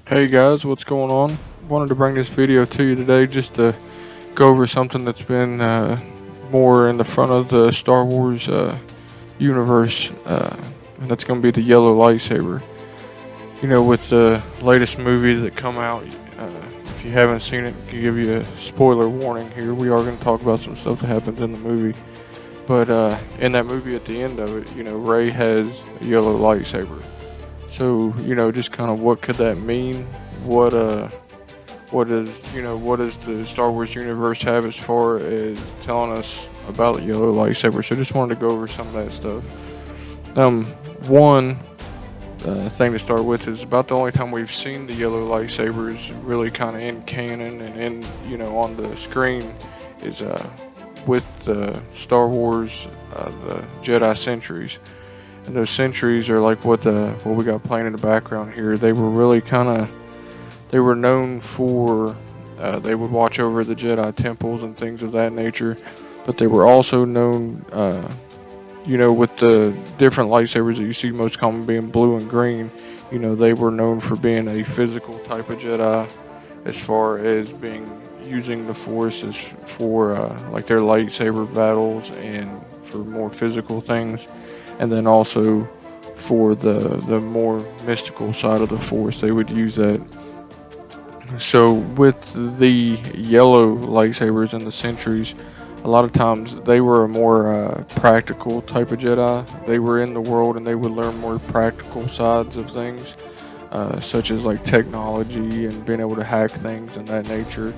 Hey guys, what's going on? Wanted to bring this video to you today just to go over something that's been more in the front of the Star Wars universe, and that's going to be the yellow lightsaber. With the latest movie that come out, uh, if you haven't seen it, I can give you a spoiler warning here. We are going to talk about some stuff that happens in the movie, but in that movie, at the end of it, Rey has a yellow lightsaber. So, just kind of what could that mean? What what does the Star Wars universe have as far as telling us about the yellow lightsaber? So just wanted to go over some of that stuff. Um, one thing to start with is about the only time we've seen the yellow lightsabers really kind of in canon and in on the screen is with the Star Wars the Jedi Centuries. And those centuries are like what we got playing in the background here. They were really they were known for they would watch over the Jedi temples and things of that nature, but they were also known with the different lightsabers that you see most common being blue and green. They were known for being a physical type of Jedi as far as being using the Force as for like their lightsaber battles and for more physical things, and then also for the more mystical side of the Force, they would use that. So with the yellow lightsabers in the centuries, a lot of times they were a more practical type of Jedi. They were in the world and they would learn more practical sides of things, such as like technology and being able to hack things and that nature.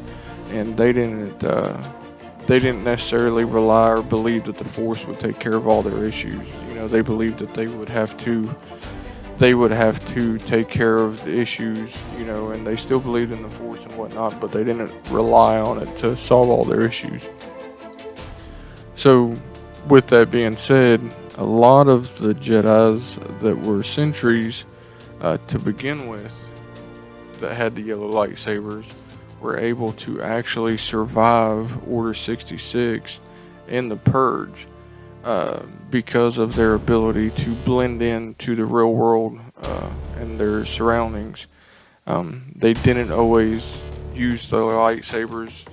And they didn't necessarily rely or believe that the Force would take care of all their issues. They believed that they would have to take care of the issues, and they still believed in the Force and whatnot, but they didn't rely on it to solve all their issues. So, with that being said, a lot of the Jedi's that were centuries to begin with that had the yellow lightsabers were able to actually survive Order 66 in the Purge because of their ability to blend into the real world and their surroundings. They didn't always use the lightsabers,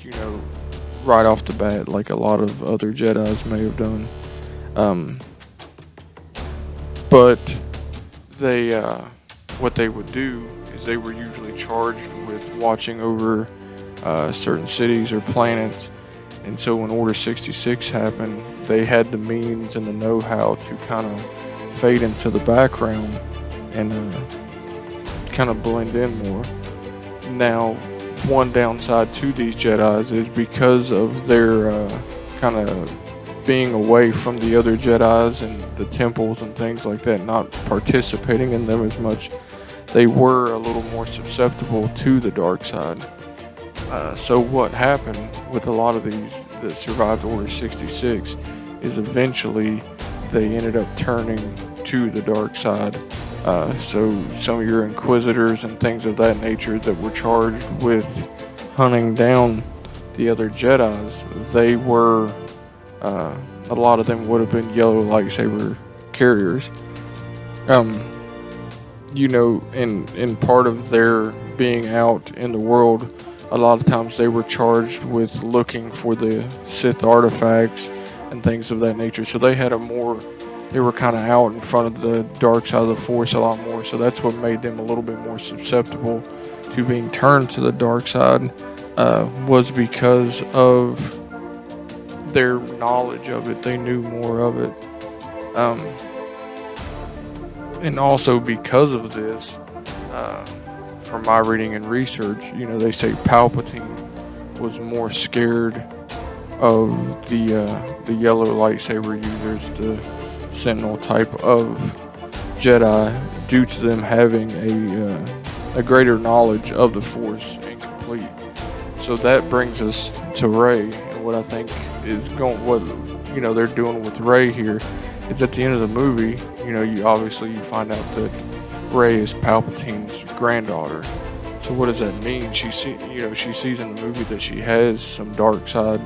right off the bat, like a lot of other Jedi's may have done. Um, but they, what they would do is they were usually charged with watching over certain cities or planets. And so when Order 66 happened, they had the means and the know-how to kind of fade into the background and kind of blend in more. Now, one downside to these Jedi's is because of their kind of being away from the other Jedi's and the temples and things like that, not participating in them as much, they were a little more susceptible to the dark side. So what happened with a lot of these that survived Order 66 is eventually they ended up turning to the dark side. So some of your inquisitors and things of that nature that were charged with hunting down the other Jedi's, they were a lot of them would have been yellow lightsaber carriers. Um, in part of their being out in the world, a lot of times they were charged with looking for the Sith artifacts and things of that nature. So they were kind of out in front of the dark side of the Force a lot more. So that's what made them a little bit more susceptible to being turned to the dark side, was because of their knowledge of it. They knew more of it. Um, and also because of this, uh, from my reading and research, they say Palpatine was more scared of the yellow lightsaber users, the Sentinel type of Jedi, due to them having a greater knowledge of the Force incomplete. So that brings us to Rey, and what I think is what they're doing with Rey here is at the end of the movie, you find out that Rey is Palpatine's granddaughter. So what does that mean? She sees in the movie that she has some dark side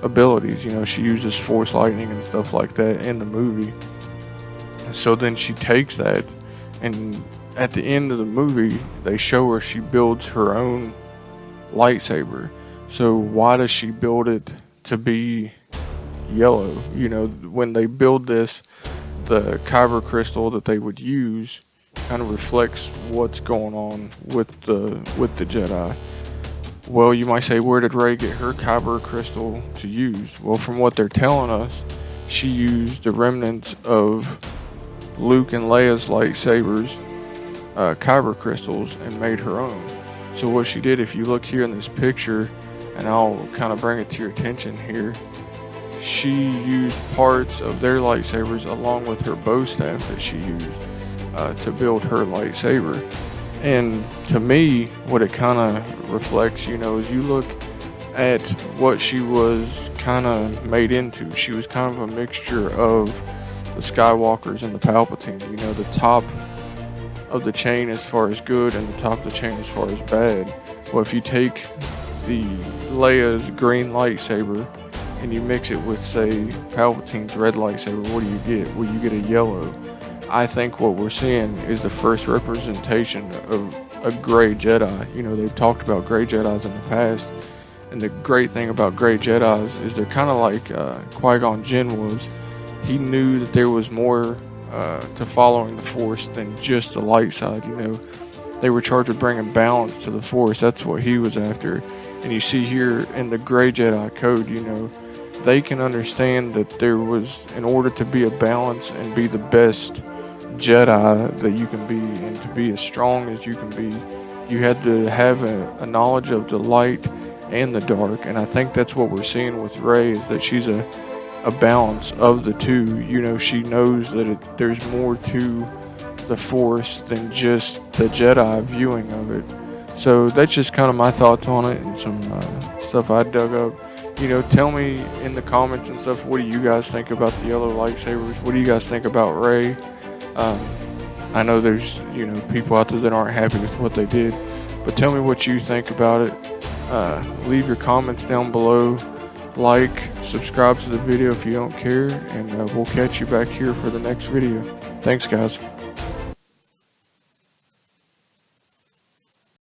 abilities. She uses Force lightning and stuff like that in the movie. So then she takes that and at the end of the movie, they show her she builds her own lightsaber. So why does she build it to be yellow? You know, when they build this, the kyber crystal that they would use kind of reflects what's going on with the Jedi. Well, you might say, where did Rey get her kyber crystal to use? Well, from what they're telling us, she used the remnants of Luke and Leia's lightsabers, kyber crystals, and made her own. So what she did, if you look here in this picture, and I'll kind of bring it to your attention here, she used parts of their lightsabers along with her bow staff that she used to build her lightsaber. And to me, what it kind of reflects, you know, is you look at what she was kind of made into. She was kind of a mixture of the Skywalkers and the Palpatines. You know, the top of the chain as far as good and the top of the chain as far as bad. Well, if you take the Leia's green lightsaber and you mix it with, say, Palpatine's red lightsaber, what do you get? Well, you get a yellow. I think what we're seeing is the first representation of a gray Jedi. You know, they've talked about gray Jedis in the past, and the great thing about gray Jedis is they're kind of like Qui-Gon Jinn was. He knew that there was more to following the Force than just the light side. You know, they were charged with bringing balance to the Force. That's what he was after. And you see here in the gray Jedi code, you know, they can understand that there was, in order to be a balance and be the best Jedi that you can be, and to be as strong as you can be, you had to have a knowledge of the light and the dark. And I think that's what we're seeing with Rey, is that she's a balance of the two. You know, she knows that there's more to the Force than just the Jedi viewing of it. So that's just kind of my thoughts on it, and some stuff I dug up. You know, tell me in the comments and stuff, what do you guys think about the yellow lightsabers? What do you guys think about Rey? I know there's, you know, people out there that aren't happy with what they did, but tell me what you think about it. Leave your comments down below. Like, subscribe to the video if you don't care, and we'll catch you back here for the next video. Thanks, guys.